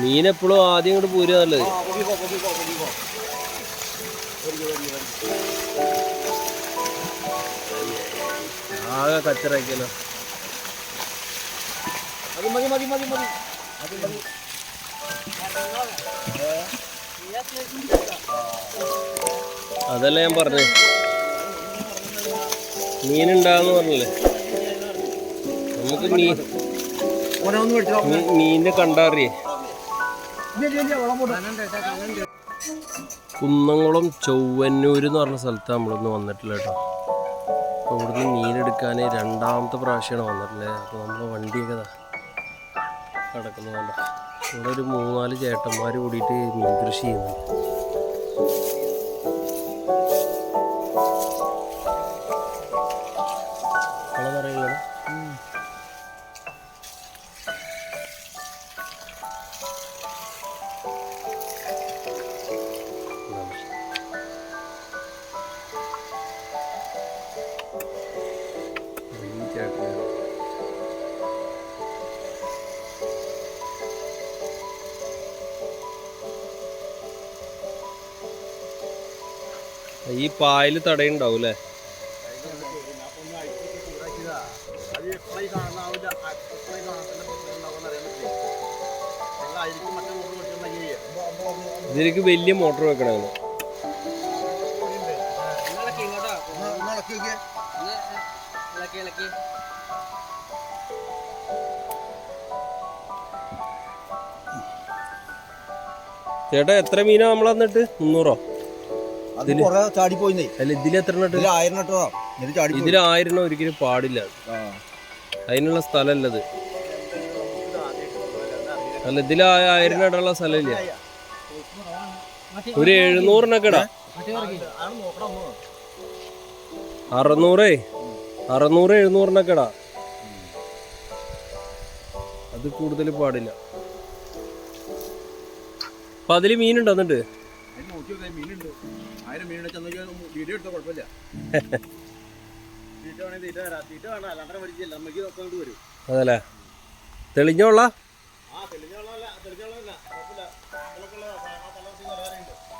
മീൻ എപ്പോഴും ആദ്യം ഇങ്ങോട്ട് പോരുക നല്ലത്. ആകെ കച്ചറാക്കിയല്ലോ. അതല്ല ഞാൻ പറഞ്ഞേ, മീനുണ്ടാന്ന് പറഞ്ഞല്ലേ. നമുക്ക് മീനിനെ കണ്ടറിയേ. കുന്നംകുളം ചൊവ്വന്നൂര് എന്ന് പറഞ്ഞ സ്ഥലത്ത് നമ്മളൊന്ന് വന്നിട്ടില്ല കേട്ടോ. അപ്പോൾ ഇവിടുന്ന് മീനെടുക്കാൻ രണ്ടാമത്തെ പ്രാവശ്യമാണ് വന്നിട്ടില്ലേ. അപ്പോൾ നമ്മളെ വണ്ടിയൊക്കെ കിടക്കുന്നതുകൊണ്ട് ഇവിടെ ഒരു 3-4 ചേട്ടന്മാർ കൂടിയിട്ട് മീൻ കൃഷി ചെയ്യുന്നുണ്ട്. കളറിയുള്ളത് ഈ പായൽ തടയുണ്ടാവും അല്ലേ? ഇതിലേക്ക് വലിയ മോട്ടർ വെക്കണമല്ലോ. ചേട്ടാ എത്ര മീനാ നമ്മൾ വന്നിട്ട്? 300? അല്ല ഇതിൽ എത്ര? ഇതിൽ 1000 ഒരിക്കലും പാടില്ല. അതിനുള്ള സ്ഥലമല്ലത്. അല്ല ഇതിൽ 1000 ഇടാനുള്ള സ്ഥലമില്ല. ഒരു 700 ഇടാ. 600-700 ഇടാ. അത് കൂടുതൽ പാടില്ല. അപ്പൊ അതില് മീനുണ്ടോ? എന്നിട്ട് അതല്ലേ തെളിഞ്ഞോള.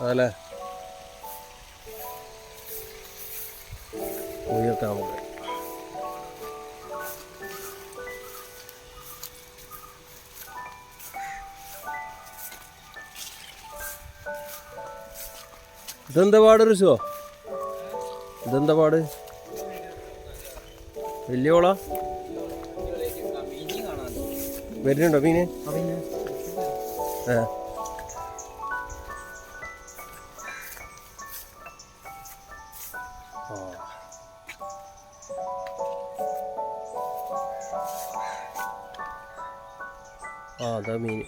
അതല്ലേ ഉയർത്താൻ നമുക്ക്. ഇതെന്താ പാട് ഋഷോ? ഇതെന്താ പാട്? വലിയ ഓളാ വരുന്നുണ്ടോ മീന്? അതാ മീന്.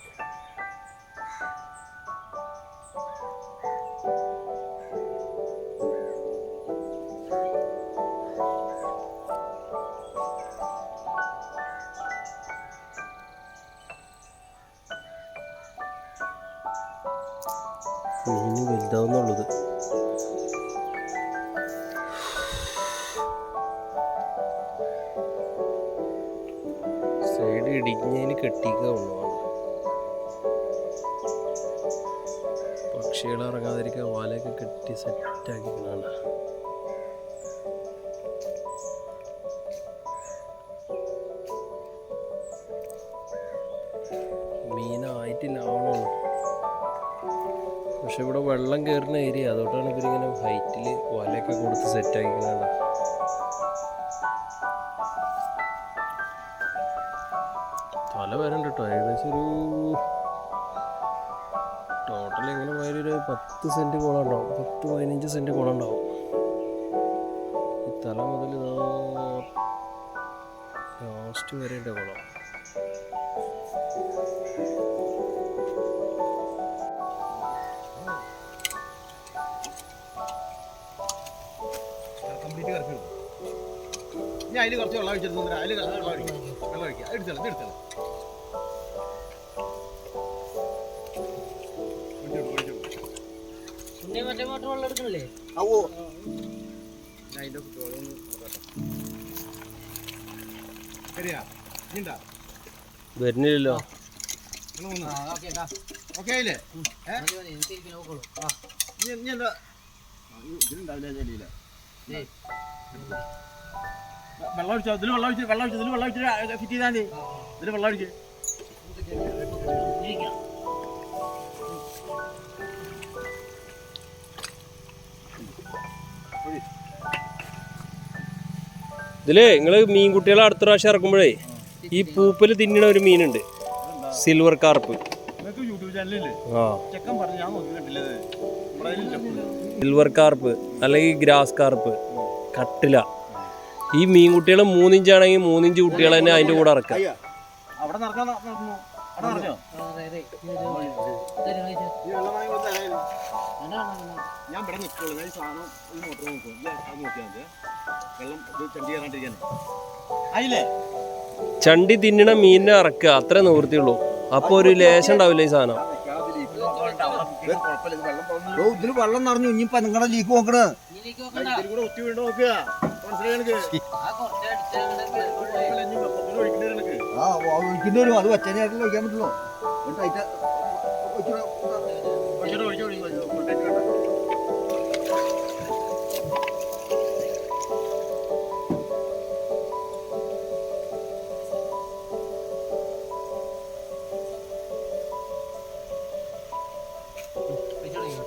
മീന് വലുതാവുന്നുള്ളത്. സൈഡ് ഇടിഞ്ഞതിന് കെട്ടിക്കുക ഉള്ളതാണ്. പക്ഷികൾ ഇറങ്ങാതിരിക്കാൻ വാലയൊക്കെ കെട്ടി സെറ്റാക്കിക്കണ. മീനായിട്ടില്ല ആവണുള്ളൂ. പക്ഷെ ഇവിടെ വെള്ളം കയറുന്ന ഏരിയ, അതുകൊണ്ടാണ് ഇവരിങ്ങനെ ഹൈറ്റിൽ വലയൊക്കെ കൊടുത്ത് സെറ്റാക്കിക്കണ. തല വരണ്ട കേട്ടോ. ഏകദേശം ഒരു ടോട്ടൽ എങ്ങനെ പോയാലും ഒരു 10 സെൻറ്റ് കുളം ഉണ്ടാവും. 10-15 സെൻറ്റ് കുളം ഉണ്ടാവും. ഈ തല മുതൽ ലാസ്റ്റ് വരെ ഉണ്ട് കുളം. ഞാൻ അതിൽ കുറച്ച് വെള്ളം ഒഴിച്ചിരുന്നു. അതിൽ വെള്ളം ഒഴിക്കുക. എടുത്തല്ലോ എടുത്തല്ലോ. വരുന്നില്ലല്ലോ. ഓക്കെ ആയില്ലേ? ഇനി എന്താ ഇതിലുണ്ടാവില്ല ചെടിയില്ല. വെള്ളം ഒഴിച്ചോ? ഇതിൽ വെള്ളം ഒഴിച്ച് ഫിറ്റ് ചെയ്താൽ മതി. ഇതിൽ വെള്ളം ഒഴിച്ച് ഇതില് നിങ്ങള് മീൻകുട്ടികളെ അടുത്ത പ്രാവശ്യം ഇറക്കുമ്പോഴേ ഈ പൂപ്പല് തിന്നണ ഒരു മീനുണ്ട്, സിൽവർ കാർപ്പ്. യൂട്യൂബ് ചാനലില്ലേ? ചെക്കൻ പറഞ്ഞു, ഞാൻ നോക്കി കണ്ടില്ല. സിൽവർ കാർപ്പ് അല്ലെങ്കിൽ ഗ്രാസ് കാർപ്പ്, കട്ടില. ഈ മീൻകുട്ടികൾ 3 ഇഞ്ചാണെങ്കിൽ 3 ഇഞ്ച് കുട്ടികൾ തന്നെ അതിന്റെ കൂടെ ഇറക്കാം. അവിടെ നടക്കാൻ ഞാൻ ഇവിടെ നിൽക്കുള്ളൂ. ഞാൻ സാധനം ഈ മോട്ടർ നോക്കും. അത് നോക്കിയാൽ മതി. വെള്ളം ചണ്ടി കയറാണ്ടിരിക്കാൻ. ആയില്ലേ? ചണ്ടി തിന്നണ മീനിനെ ഇറക്കുക, അത്ര നിവൃത്തിയുള്ളൂ. അപ്പൊ ഒരു ലേശം ഉണ്ടാവില്ല ഈ സാധനം. ഇതില് വെള്ളം നിറഞ്ഞു. ഇനിയിപ്പോ നിങ്ങളുടെ ലീക്ക് നോക്കണേ. ഒത്തി വീണ്ടും നോക്കുക. ഒഴിക്കേണ്ടി വരും. അത് വെച്ചാൽ ഒഴിക്കാൻ പറ്റുള്ളൂ.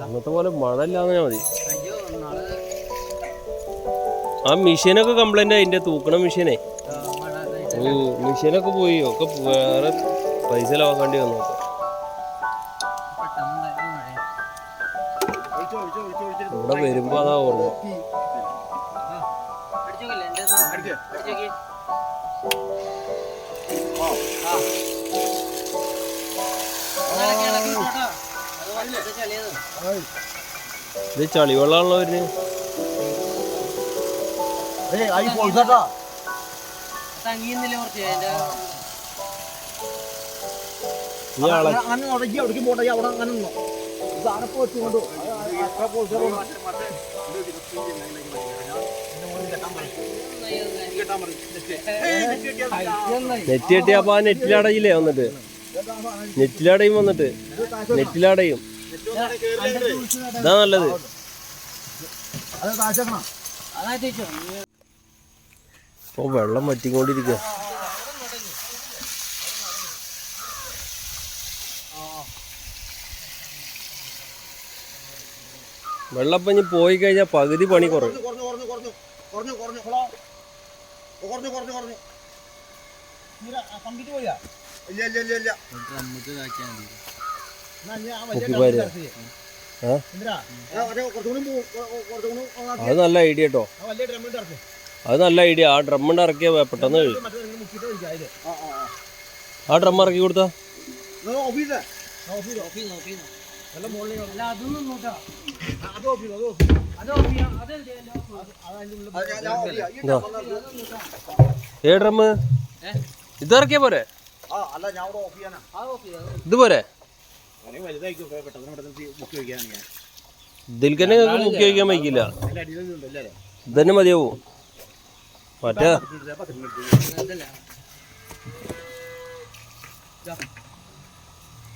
അന്നത്തെ പോലെ മഴ ഇല്ലാന്ന് മതി. ആ മെഷീനൊക്കെ കംപ്ലൈന്റ്, അതിന്റെ തൂക്കണ മെഷീനേ. മെഷീനൊക്കെ പോയി. ഒക്കെ വേറെ പൈസ ലാവാണ്ടി വന്നു. ഇവിടെ വരുമ്പോ അതാ ഓർമ്മ. ഇത് ചളി വെള്ളമാണല്ലോ വരുന്നത്. നെറ്റ് കെട്ടിയപ്പോ ആ നെറ്റിലടയില്ലേ വന്നിട്ട്, നെറ്റിലടയും വന്നിട്ട് നെറ്റിലടയും. ഇതാ നല്ലത്. ഇപ്പൊ വെള്ളം വറ്റിക്കൊണ്ടിരിക്കുക. വെള്ളം ഇനി പോയി കഴിഞ്ഞാൽ പകുതി പണി കുറയും. അത് നല്ല ഐഡിയ കേട്ടോ. അത് നല്ല ഐഡിയ. ആ ഡ്രമ്മിണ്ട് ഇറക്കിയ പെട്ടെന്ന് കഴിയും. ആ ഡ്രം ഇറക്കി കൊടുത്താ ഏ ഡ്രമ്മ് ഇത് ഇറക്കിയ പോരെ? ഇത് പോരെ? ഇതിൽ തന്നെ മുക്കി വയ്ക്കാൻ വയ്ക്കില്ല. ഇതന്നെ മതിയാവും. മറ്റേ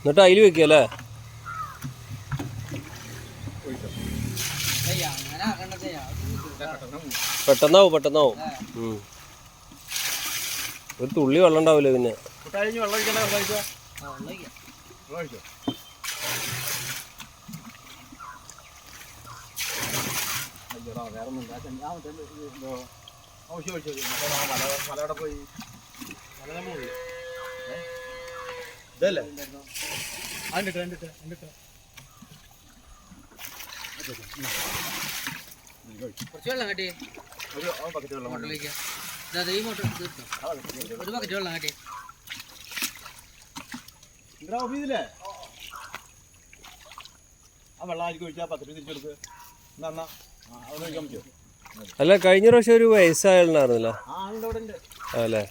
എന്നിട്ട് അതിൽ വെക്കല്ലേ? പെട്ടെന്നാവും. ഒരു തുള്ളി വെള്ളം ഉണ്ടാവില്ല പിന്നെ. പോയി ഇതല്ലേ കുറച്ച് വെള്ളം കട്ടി ഒരു ബക്കറ്റ് വെള്ളം മോട്ടറിലേക്ക്. ഈ മോട്ടർ ഒരു ബക്കറ്റ് വെള്ളം കട്ടി. ഓഫീസിലെ ആ വെള്ളം ആയിരിക്കും ഒഴിച്ചാൽ ബക്കറ്റ് തിരിച്ചെടുത്ത് എന്നാ അവിടെ ഒഴിക്കാൻ പറ്റുമോ? അല്ല, കഴിഞ്ഞ പ്രാവശ്യം ഒരു വയസ്സായാലുണ്ടായിരുന്നില്ല അല്ലേ?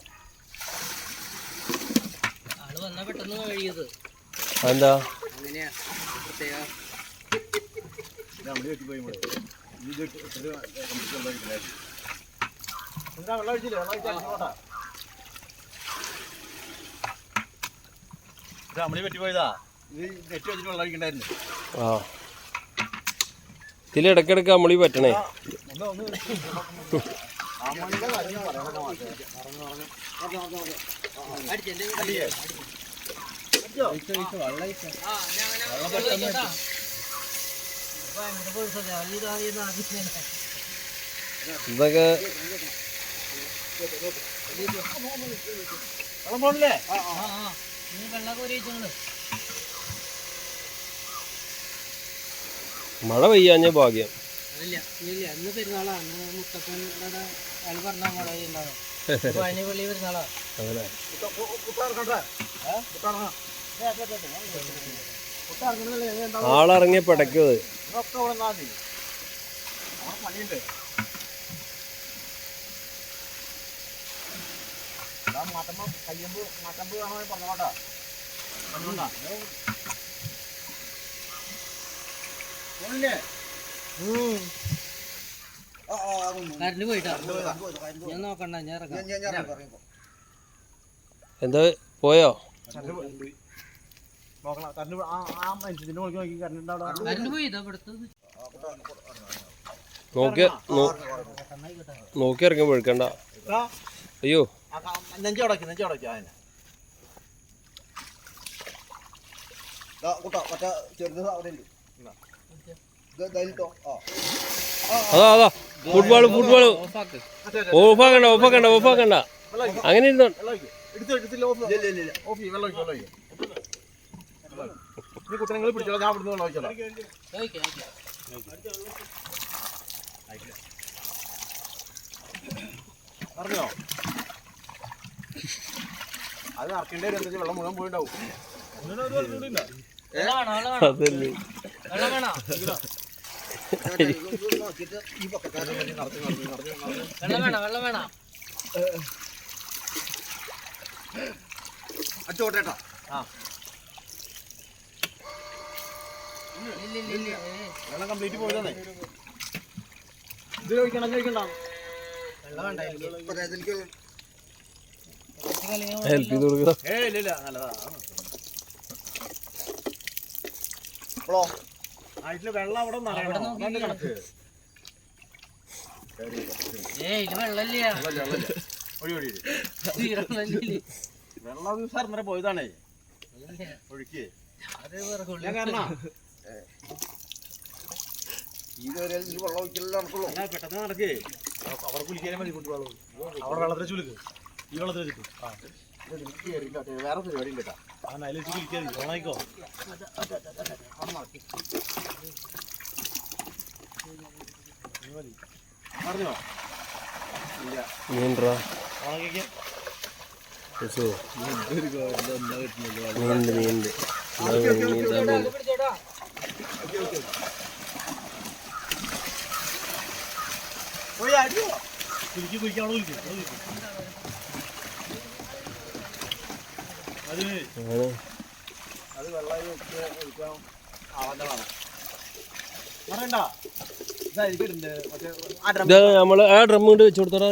ആള് വന്നാ പെട്ടെന്ന് കഴിയത് എന്താ അങ്ങനെയാ പ്രത്യേക. വെള്ളം ഒഴിച്ചില്ലേ? വെള്ളം ഒഴിച്ചാൽ അമ്മളി പറ്റിപ്പോയതാ. ഇത് നെറ്റ് വെച്ചിട്ട് വെള്ളം അടിക്കണ്ടായിരുന്നു. ആ ഇതിൽ ഇടയ്ക്കിടയ്ക്ക് അമ്മളി പറ്റണേ. ഇതൊക്കെ വെള്ളം പോണില്ലേ? മഴ പെയ്യാഞ്ഞ ഭാഗ്യം. അങ്ങനെ ആളിറങ്ങിയ പിടയ്ക്കത്. കറണ്ട് പോയിട്ടാ ഞാൻ നോക്കണ്ട ഞാൻ ഇറങ്ങാം. എന്താ പോയോ? കറണ്ട് പോയി ഇതാ ഇവിടുത്തെ നോക്കി ഇറങ്ങി വീഴ്ക്കണ്ട. അയ്യോ നെഞ്ചോടക്കി അതിനെ അതാ അതാ ഫുട്ബോള് ഓഫാക്കണ്ട അങ്ങനെ ഇരുന്നോ. കുട്ടനങ്ങൾ പിടിച്ചോളാം. ഞാൻ ഇവിടുന്ന് വെള്ളം ഒഴിച്ചോളാം. അറിഞ്ഞോ അത് ഇറക്കേണ്ടി വരും. വെള്ളം മുഴുവൻ പോയിണ്ടാവും. അതല്ലേ അച്ചോട്ടേട്ടാ. വെള്ളം കംപ്ലീറ്റ് പോയതാണേ. ഇതിൽ ഒഴിക്കണം ഹെൽപ്പ് ചെയ്ത് കൊടുക്കുക. ഇല്ല നല്ലതാ. വെള്ളം അവിടെ കണക്ക് വെള്ളം സാർ ഇന്നലെ പോയതാണേ. ഒഴുക്കി പെട്ടെന്ന് നടക്കേ. അവിടെ കുളിക്കാനേ മതി. അവിടെ വെള്ളത്തിൽ ചുലുക്ക്. ഈ വെള്ളത്തിൽ വെച്ചിട്ട് വേറെ പരിപാടി ഉണ്ട് കേട്ടോ. ആ നൈല് വെച്ച് കുളിക്കാതി ഓണായിക്കോ. പറഞ്ഞോ ഇല്ല ഓണാക്കിക്കോ. നീണ്ട് പോയി അടിയോ കുളിക്കാൻ അവിടെ വിളിക്കും. അത് വെള്ളം ഒഴിക്കാൻ ആവാൻ്റെ വേണം പറയണ്ട. നമ്മള് ആ ഡ്രം കൊണ്ട് വെച്ചു കൊടുത്തോടാ.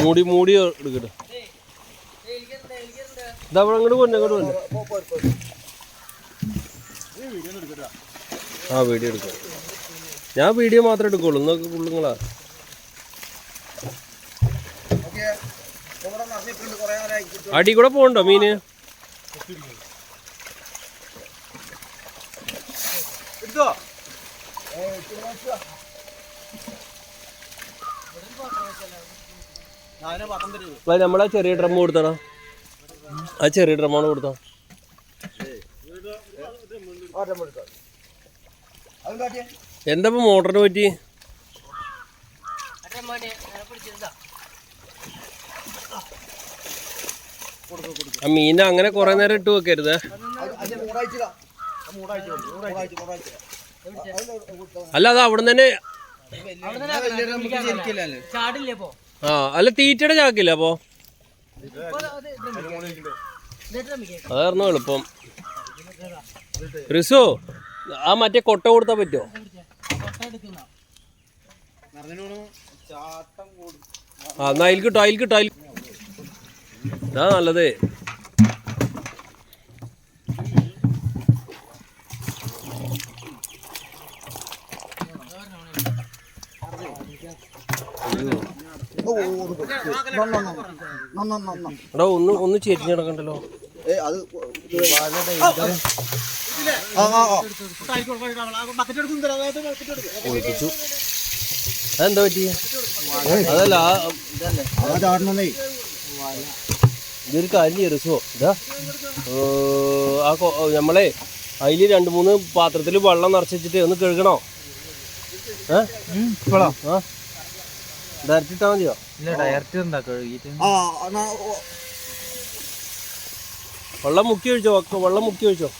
മൂടി എടുക്കട്ടെ. ഇതാ അങ്ങോട്ട് പോന്നെ ആ വീഡിയോ എടുക്കാം. ഞാൻ വീഡിയോ മാത്രമേ എടുക്കുള്ളൂ. എന്നൊക്കെ പുള്ളുങ്ങളാ. അടി കൂടെ പോകണ്ടോ മീന്? നമ്മളാ ചെറിയ ഡ്രം കൊടുത്തടാ. ആ ചെറിയ ഡ്രമ്മാണ് കൊടുത്താ. എന്താ ഇപ്പൊ മോട്ടറിന് പറ്റി? ആ മീനെ അങ്ങനെ കൊറേ നേരം ഇട്ട് വെക്കരുത്. അല്ല അത് അവിടെ തന്നെ. ആ അല്ല തീറ്റയുടെ ചാക്കില്ല അപ്പൊ. അതായിരുന്നു എളുപ്പം. റിസു ആ മറ്റേ കൊട്ട കൊടുത്താൽ പറ്റുമോ? ആ എന്നാ അതിൽ കിട്ടോ ഇതാ നല്ലത്. എടാ ഒന്ന് ചെരിഞ്ഞ് കിടക്കണ്ടല്ലോ. ഒഴിപ്പിച്ചു. അതെന്താ പറ്റി? അതല്ല ഇതൊരു കാര്യം ചെയ്യ റിസോ. ഇതാ നമ്മളെ അതിൽ 2-3 പാത്രത്തിൽ വെള്ളം നിറച്ച് വെച്ചിട്ട് ഒന്ന് കഴുകണോ? ഡയറക്റ്റ് ഇട്ടാ മതിയോ? വെള്ളം മുക്കി ഒഴിച്ചോ. വെള്ളം മുക്കി ഒഴിച്ചോ.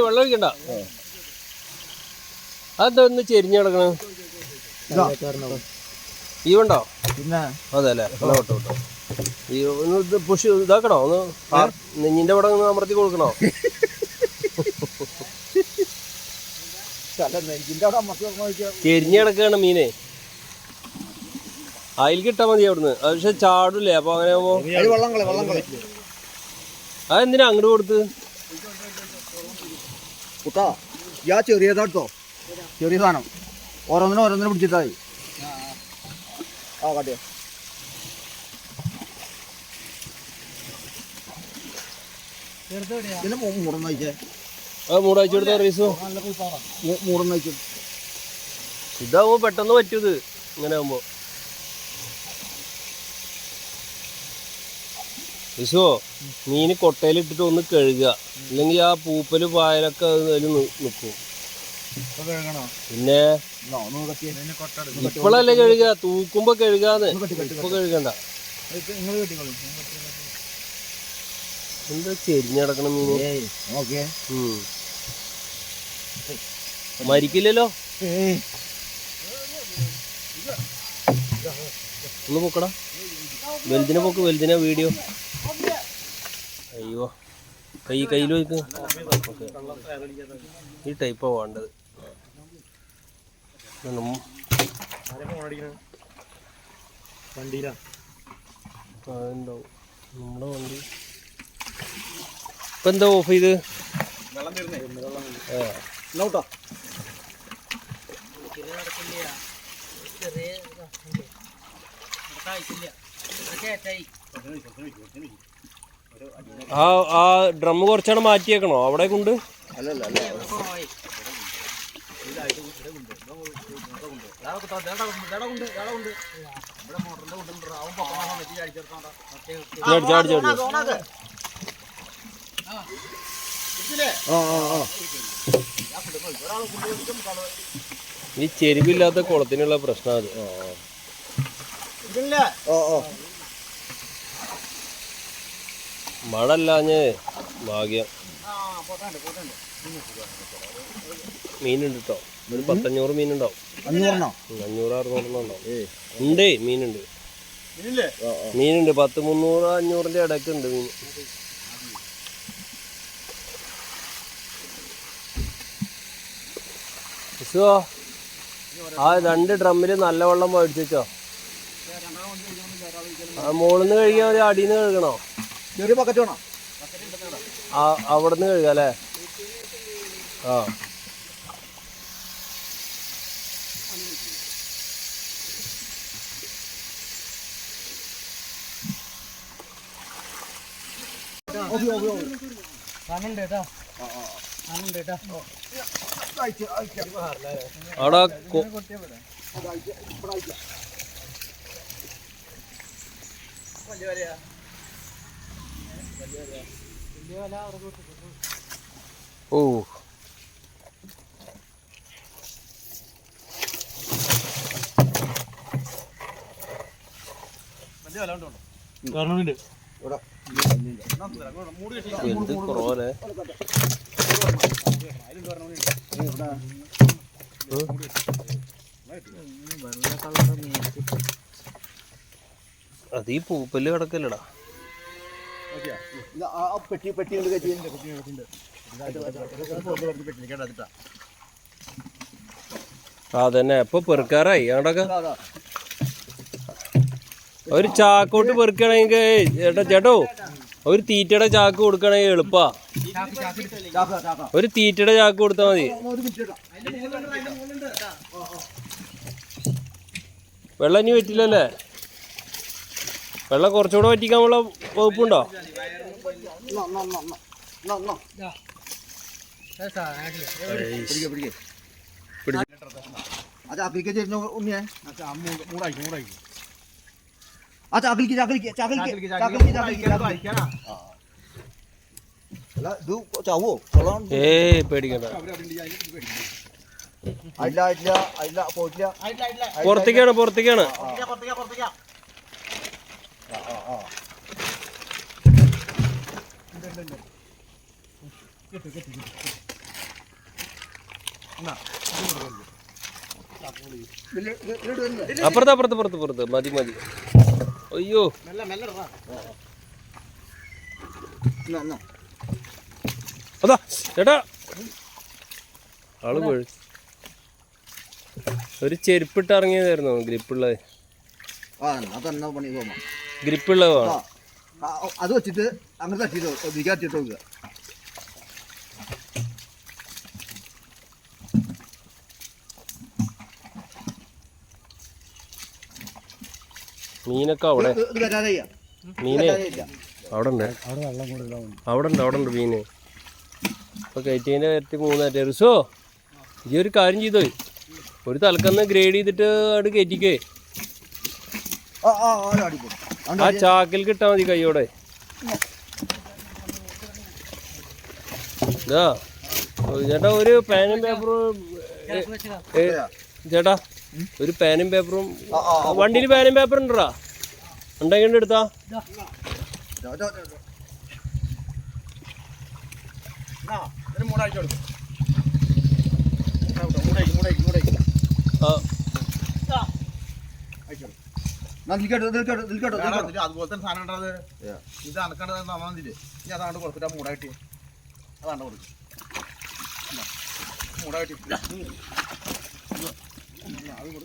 വെള്ളം ഒഴിക്കണ്ട. അതെന്താ ഒന്ന് ചെരിഞ്ഞ് കിടക്കണ? ഈ ഉണ്ടോ? അതെ അല്ലേ. വിട്ടോ ഈ ഒന്ന് ഇത് പുഷ് ഇതാക്കണോ? ഒന്ന് നെഞ്ഞിന്റെ അവിടെ ഒന്ന് അമർത്തി കൊടുക്കണോ? ചെരിഞ്ഞ് കിടക്കാണ് മീനെ. അതിൽ കിട്ടാ മതി അവിടുന്ന്. അത് പക്ഷെ ചാടൂലേ? അപ്പൊ അങ്ങനെ ആവുമ്പോ അതെന്തിനാ അങ്ങോട്ട് കൊടുത്ത്? കുട്ടാ ചെറിയതാട്ടോ, ചെറിയ സാധനം ഓരോന്നിനും പിടിച്ചിട്ടായി. ആ കാട്ടിയോ മൂടാഴ്ച കൊടുത്ത റീസോ ഇതാവുമ്പോ പെട്ടെന്ന് പറ്റൂത്. ഇങ്ങനെ ആവുമ്പോ റീസോ മീന് കൊട്ടയിലിട്ടിട്ട് ഒന്ന് കഴുകുക. അല്ലെങ്കിൽ ആ പൂപ്പല് പായലൊക്കെ അതിൽ നിൽക്കും. പിന്നെ ഇപ്പോഴല്ലേ കഴുകുക? തൂക്കുമ്പോ കഴുകാന്ന്. ഇപ്പൊ കഴുകണ്ട. എന്താ ചെരിഞ്ഞടക്കണ മീന്? മരിക്കില്ലല്ലോ. ഒന്ന് പൊക്കടാ. വലുതിനെ പൊക്ക്. വലുതിനെ വീഡിയോ. അയ്യോ കയ്യിൽ വയ്ക്ക്. ഓക്കെ ഈ ടൈപ്പാ വേണ്ടത്. അതെന്താവും നമ്മുടെ വണ്ടി. ഇപ്പൊ എന്താ ഓഫ് ചെയ്ത്? ആ ഡ്രം കുറച്ചാണ് മാറ്റിയേക്കണോ അവിടെ കൊണ്ട്? ഈ ചെരുവില്ലാത്ത കുളത്തിനുള്ള പ്രശ്നം അത്. മഴ അല്ലാഞ്ഞ് ഭാഗ്യം. മീനുണ്ട് കേട്ടോ. ഒരു 500 മീനുണ്ടാവും. 500-600 ഉണ്ടാവും. ഉണ്ടേ മീനുണ്ട്. 10-300-500ന്റെ ഇടയ്ക്കുണ്ട് മീൻ. ആ 2 ഡ്രമ്മില് നല്ല വെള്ളം മേടിച്ചു വെച്ചോ. ആ മുകളിന്ന് കഴുകിയാൽ മതി? അടിയിൽ നിന്ന് കഴുകണോ? ചെറിയ ബക്കറ്റ് വേണോ? അവിടെ നിന്ന് കഴുകാം അല്ലേ? ആ അവിടെ ഓ എന്ത് കുറവല്ലേ? അത് ഈ പൂപ്പല് കിടക്കല്ലടാ. പെട്ടി പെട്ടി കൊണ്ട് കയറ്റി അതന്നെ ഇപ്പൊ പെറുക്കാറായി അങ്ങോട്ടൊക്കെ. ഒരു ചാക്കോട്ട് പെറുക്കണെങ്കിൽ ചേട്ടോ ഒരു തീറ്റയുടെ ചാക്ക് കൊടുക്കണെങ്കിൽ എളുപ്പാ. ഒരു തീറ്റയുടെ ചാക്ക് കൊടുത്താൽ മതി. വെള്ളം ഇനി പറ്റില്ലല്ലേ? വെള്ളം കുറച്ചുകൂടെ പറ്റിക്കാനുള്ള വകുപ്പുണ്ടോ? ഏയ് പേടിക്കണ്ട. പുറത്തേക്കാണ് പുറത്തേക്കാണ്. അപ്പുറത്ത് മതി മതി. അയ്യോ അതാ ചേട്ടാ ആള് വീഴ്. ഒരു ചെരുപ്പിട്ട് ഇറങ്ങിയതായിരുന്നു. ഗ്രിപ്പുള്ളത് ഗ്രിപ്പുള്ളത് അത് വെച്ചിട്ട് അങ്ങനെ തട്ടിട്ടോ തട്ടിട്ടോ മീനൊക്കെ അവിടെ. മീന് അവിടെ ഉണ്ട് മീന്. ഇപ്പൊ കയറ്റിന്റെ കാര്യത്തിൽ 3 റിസോ ഈ ഒരു കാര്യം ചെയ്തോ, ഒരു തലക്കന്ന് ഗ്രേഡ് ചെയ്തിട്ട് അവിടെ കയറ്റിക്കേ. ആ ചാക്കിൽ കിട്ടാ മതി കൈയോടെ. ഇതാ ചേട്ടാ ഒരു പാനും പേപ്പറും. ചേട്ടാ ഒരു പാനും പേപ്പറും വണ്ടിയിൽ പാനും പേപ്പർ ഉണ്ടോ? ഉണ്ടെങ്കിൽ എടുത്താ. അതുപോലത്തെ സാധനം ഉണ്ടത്. ഇത് അനക്കണ്ടത് നന്നാന്നില്ലേ? ഇനി അതാണ്ട് കൊടുത്തിട്ട് മൂടായിട്ട് അതാണ്ട് കൊടുക്കും. മൂടായിട്ട്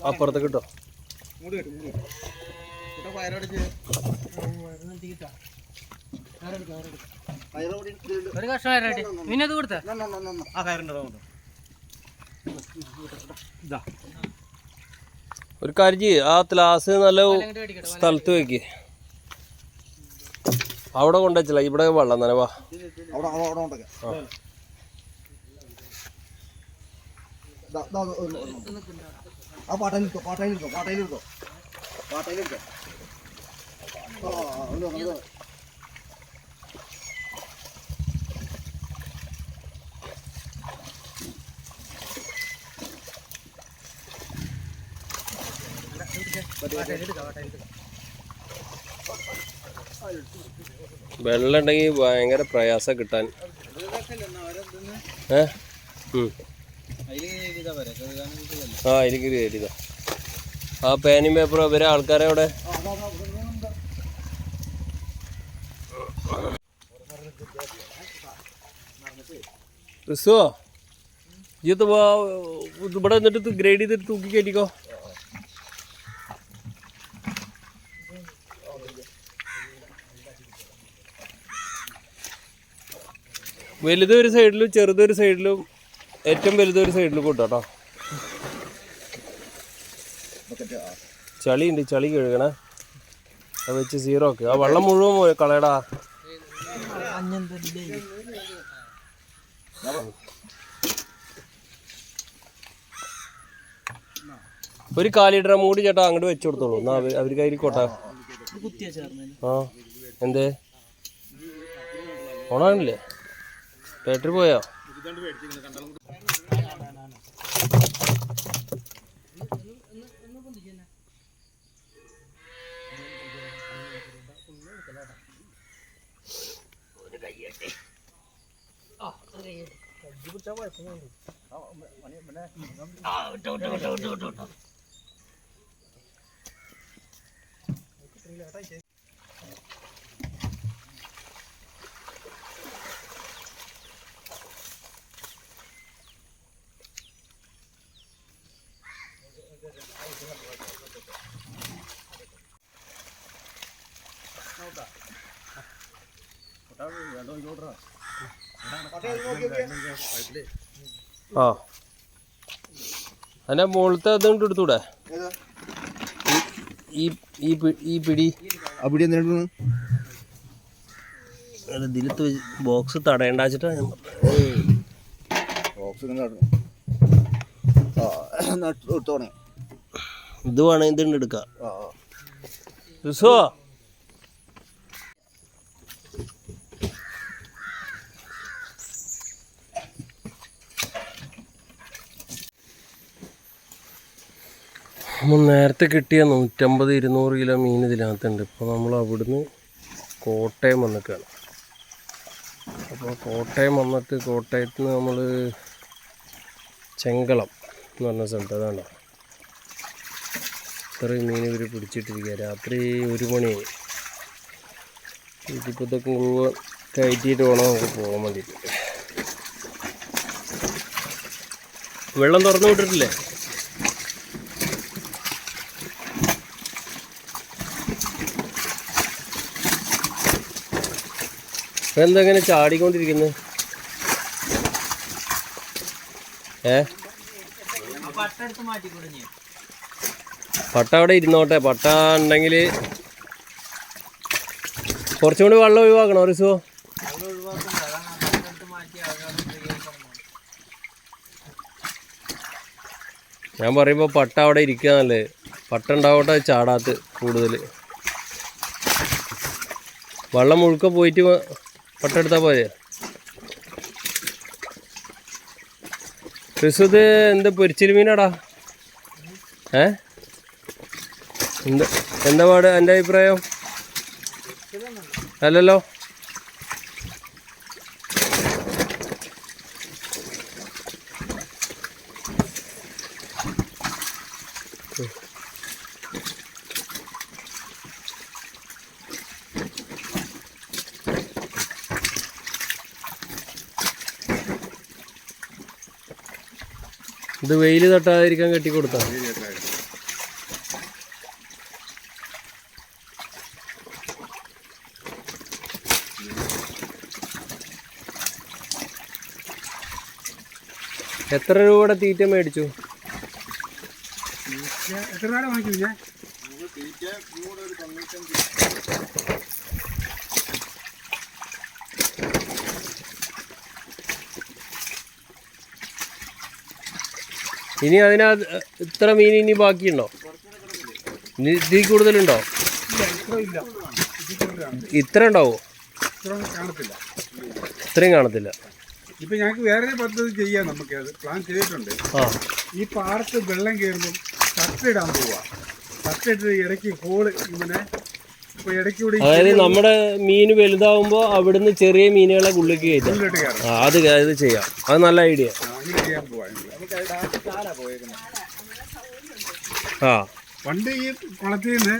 അപ്പുറത്ത് കിട്ടോ? മൂടി കെട്ടും വയറടിച്ച് ഒരു കഷ്ണം മീനത് കൊടുത്ത ആ കയറുണ്ടോ? ഒരു കാര്യം ചെയ്യ്, ആ ഗ്ലാസ് നല്ല സ്ഥലത്ത് വെക്ക്. അവിടെ കൊണ്ടുവച്ചില്ല, ഇവിടെ വെള്ളം തന്നെ. വാ വെള്ളം ഉണ്ടെങ്കിൽ ഭയങ്കര പ്രയാസം കിട്ടാൻ. അതിലേക്ക് കയറിയതാ. ആ പേനും പേപ്പറും ഇവരെ ആൾക്കാരെ അവിടെ. റിസുവോ ഇത് ഇവിടെ എന്നിട്ട് ഗ്രേഡ് ചെയ്തിട്ട് തൂക്കി കയറ്റിക്കോ. വലുതൊരു സൈഡിലും ചെറുതൊരു സൈഡിലും ഏറ്റവും വലുതൊരു സൈഡിലും കൂട്ടോ. ചളിയുണ്ട്, ചളി കഴുകണേ. അത് വെച്ച് 0 ആക്ക്. ആ വെള്ളം മുഴുവൻ കളയടാ. ഒരു 1/4 ലിറ്റർ മൂടി ചേട്ടാ അങ്ങോട്ട് വെച്ചു കൊടുത്തോളൂ. എന്നാ അവർക്ക് ആയിരിക്കോട്ടെ. ആ എന്തേ ഓണാണില്ലേ? ബാറ്ററി പോയോ? ആ അതിൻ്റെ മുകളിലത്തെ അതുകൊണ്ട് എടുത്തൂടെ ഈ പിടി അവിടെ എന്തിനാ ഇതിലത്ത് ബോക്സ് തടയേണ്ട വെച്ചിട്ടാ ഞാൻ എടുത്തോണേ. ഇത് വേണമെങ്കിൽ ഇതുണ്ട് എടുക്കാം. റിസോ നമ്മൾ നേരത്തെ കിട്ടിയ 150-200 കിലോ മീൻ ഇതിനകത്തുണ്ട്. ഇപ്പോൾ നമ്മൾ അവിടുന്ന് കോട്ടയം വന്നിട്ടാണ്. അപ്പോൾ കോട്ടയം വന്നിട്ട് കോട്ടയത്ത് നിന്ന് നമ്മൾ ചെങ്കളം എന്ന് പറഞ്ഞ സ്ഥലത്ത് അതാണ്ടോ ഇത്രയും മീൻ ഇവർ പിടിച്ചിട്ടിരിക്കുക. രാത്രി 1 മണിയായി. ഇതിപ്പോൾ ഇതൊക്കെ മുഴുവൻ കയറ്റിയിട്ട് വേണം നമുക്ക് പോകാൻ വേണ്ടിയിട്ട്. വെള്ളം തുറന്നു വിട്ടിട്ടില്ലേ? എന്തെങ്ങനെ ചാടിക്കൊണ്ടിരിക്കുന്നത്? പട്ട അവിടെ ഇരുന്നോട്ടെ. പട്ട ഉണ്ടെങ്കിൽ കുറച്ചും കൂടി വെള്ളം ഒഴിവാക്കണോ റിസോ? ഞാൻ പറയുമ്പോൾ പട്ട അവിടെ ഇരിക്കുക നല്ലത്. പട്ട ഉണ്ടാവട്ടെ ചാടാത്ത കൂടുതൽ. വെള്ളം മുഴുക്ക പോയിട്ട് പട്ട എടുത്താൽ പോരെ? റിസു ഇത് എന്ത് പൊരിച്ചിൽ മീനാടാ? എന്താ പാട് എൻ്റെ അഭിപ്രായം? അല്ലല്ലോ. ഇത് വെയിൽ തട്ടാതിരിക്കാൻ കെട്ടിക്കൊടുത്താ. എത്ര രൂപയുടെ തീറ്റ മേടിച്ചു? ഇനി അതിനകത്ത് ഇത്ര മീൻ ഇനി ബാക്കിയുണ്ടോ? ഇതിൽ കൂടുതലുണ്ടോ? ഇത്ര ഉണ്ടാവോ? ഇത്രയും കാണത്തില്ല. ഇപ്പൊ ഞങ്ങൾക്ക് വേറെ പദ്ധതി ചെയ്യാം. നമുക്ക് അത് പ്ലാൻ ചെയ്തിട്ടുണ്ട്. ഈ പാടത്ത് വെള്ളം കയറുമ്പം തട്ടിടാൻ പോവാ. തട്ടിട്ട് ഇടയ്ക്ക് ഹോള് ഇങ്ങനെ അതായത് നമ്മുടെ മീൻ വലുതാവുമ്പോ അവിടുന്ന് ചെറിയ മീനുകളെ ഉള്ളിലേക്ക് കയറ്റാം. അത് ചെയ്യാം. അത് നല്ല ഐഡിയ. ആ പണ്ട് ഈ കുളത്തിൽ നിന്ന്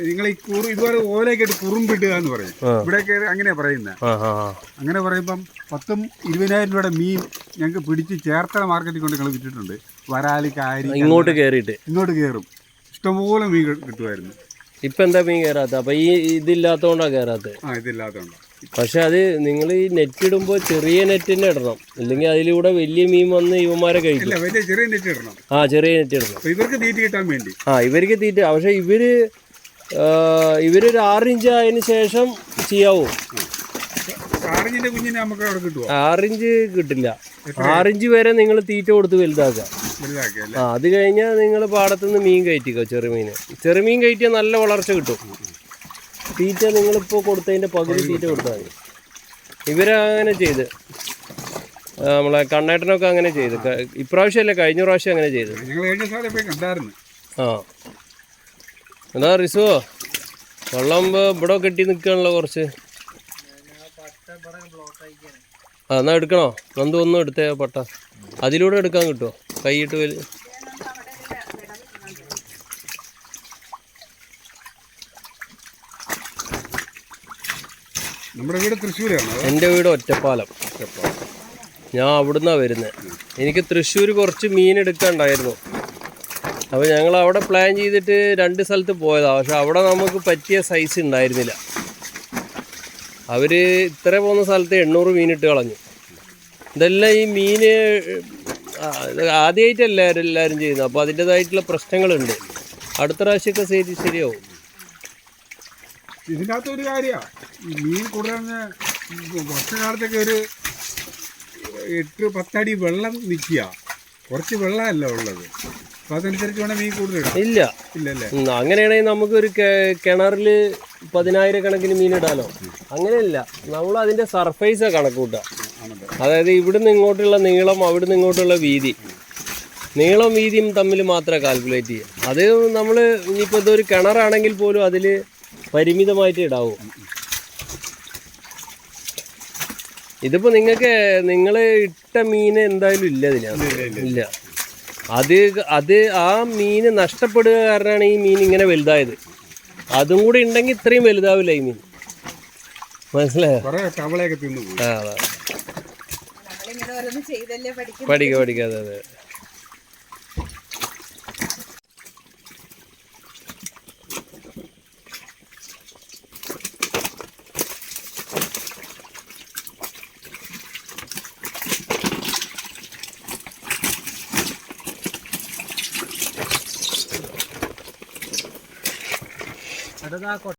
നിങ്ങൾ ഈ ഇതുപോലെ ഓലയൊക്കെ ഇട്ട് കുറുമ്പിട്ടുക എന്ന് പറയും. ഇവിടെയൊക്കെ അങ്ങനെയാ പറയുന്നത്. അങ്ങനെ പറയുമ്പം 10,000-20,000 രൂപയുടെ മീൻ ഞങ്ങൾക്ക് പിടിച്ച് ചേർത്തല മാർക്കറ്റിൽ കൊണ്ട് ഞങ്ങൾ വിറ്റിട്ടുണ്ട്. വരാലി, കാരി ഇങ്ങോട്ട് കയറും. ഇഷ്ടംപോലെ മീൻ കിട്ടുമായിരുന്നു. ഇപ്പൊ എന്താ മീൻ കയറാത്ത? അപ്പൊ ഈ ഇതില്ലാത്തോണ്ടാ കയറാത്തത്. ഇതില്ലാത്തോണ്ടാ. പക്ഷെ അത് നിങ്ങൾ ഈ നെറ്റ് ഇടുമ്പോൾ ചെറിയ നെറ്റ് തന്നെ ഇടണം. അല്ലെങ്കിൽ അതിലൂടെ വലിയ മീൻ വന്ന് ഇവന്മാരെ കഴിക്കും. ചെറിയ നെറ്റ് ഇടണം. ചെറിയ നെറ്റ് ഇടണം. ഇവർക്ക് തീറ്റ കിട്ടാൻ വേണ്ടി. ഇവർക്ക് തീറ്റ. പക്ഷെ ഇവരൊരു 6 ഇഞ്ച് ആയതിനു ശേഷം ചെയ്യാവൂ. 6 ഇഞ്ചിന്റെ കുഞ്ഞിനെ നമുക്ക് അവിടെ കിട്ടുമോ? 6 ഇഞ്ച് കിട്ടില്ല. 6 ഇഞ്ച് വരെ നിങ്ങൾ തീറ്റ കൊടുത്ത് വലുതാക്കുക. അത് കഴിഞ്ഞാൽ നിങ്ങൾ പാടത്തുനിന്ന് മീൻ കയറ്റിക്കോ. ചെറിയ മീൻ കയറ്റിയാൽ നല്ല വളർച്ച കിട്ടും. തീറ്റ നിങ്ങളിപ്പോൾ കൊടുത്തതിൻ്റെ പകുതി തീറ്റ കൊടുത്താൽ മതി. ഇവരങ്ങനെ ചെയ്ത് നമ്മളെ കണ്ണേട്ടനൊക്കെ അങ്ങനെ ചെയ്ത്. ഇപ്രാവശ്യമല്ലേ, കഴിഞ്ഞ പ്രാവശ്യം അങ്ങനെ ചെയ്ത്. എന്താ റിസോ വെള്ളം ഇവിടെ കെട്ടി നിൽക്കുകയാണല്ലോ കുറച്ച്. എന്നാ എടുക്കണോ? നന്ദു ഒന്നും എടുത്തേ പട്ട. അതിലൂടെ എടുക്കാൻ കിട്ടുമോ? കൈയിട്ട് നമ്മുടെ വീട് തൃശ്ശൂരാണ്. എൻ്റെ വീട് ഒറ്റപ്പാലം. ഞാൻ അവിടുന്നാണ് വരുന്നത്. എനിക്ക് തൃശ്ശൂർ കുറച്ച് മീൻ എടുക്കാനുണ്ടായിരുന്നു. അപ്പോൾ ഞങ്ങൾ അവിടെ പ്ലാൻ ചെയ്തിട്ട് 2 സ്ഥലത്ത് പോയതാണ്. പക്ഷെ അവിടെ നമുക്ക് പറ്റിയ സൈസ് ഉണ്ടായിരുന്നില്ല. അവർ ഇത്ര പോകുന്ന സ്ഥലത്ത് 800 മീനിട്ട് കളഞ്ഞു. ഇതെല്ലാം ഈ മീൻ ആദ്യമായിട്ടല്ല എല്ലാവരും ചെയ്യുന്നത്. അപ്പോൾ അതിൻ്റേതായിട്ടുള്ള പ്രശ്നങ്ങളുണ്ട്. അടുത്ത പ്രാവശ്യമൊക്കെ ശരിയാവും. ഇതിനകത്ത് ഒരു കാര്യമാണ്, ഈ മീൻ കൂടുതൽ വർഷകാലത്തൊക്കെ ഒരു 8-10 അടി വെള്ളം നിൽക്കുക. കുറച്ച് വെള്ളമല്ല ഉള്ളത്. അപ്പോൾ അതനുസരിച്ച് വേണം മീൻ കൂടുതൽ ഇല്ല. ഇല്ലല്ലേ? അങ്ങനെയാണെങ്കിൽ നമുക്കൊരു കിണറിൽ 10,000 കണക്കിന് മീൻ ഇടാലോ. അങ്ങനെയല്ല, നമ്മൾ അതിൻ്റെ സർഫേസാണ് കണക്ക് കൂട്ടുക. അതായത് ഇവിടുന്ന് ഇങ്ങോട്ടുള്ള നീളം, അവിടുന്ന് ഇങ്ങോട്ടുള്ള വീതി, നീളം വീതിയും തമ്മിൽ മാത്രമേ കാൽക്കുലേറ്റ് ചെയ്യുക. അത് നമ്മൾ ഇനിയിപ്പോൾ ഇതൊരു കിണറാണെങ്കിൽ പോലും അതിൽ പരിമിതമായിട്ട് ഇടാവും. ഇതിപ്പോൾ നിങ്ങൾ ഇട്ട മീൻ എന്തായാലും ഇല്ല ഇതിനകത്ത്. ഇല്ല. അത് ആ മീൻ നഷ്ടപ്പെടുക കാരണമാണ് ഈ മീൻ ഇങ്ങനെ വലുതായത്. അതും കൂടി ഉണ്ടെങ്കിൽ ഇത്രയും വലുതാവില്ല ഈ മീൻ. മനസ്സിലായോ? ആ, അതെ. പഠിക്കാതെ അതെ. അടുത്ത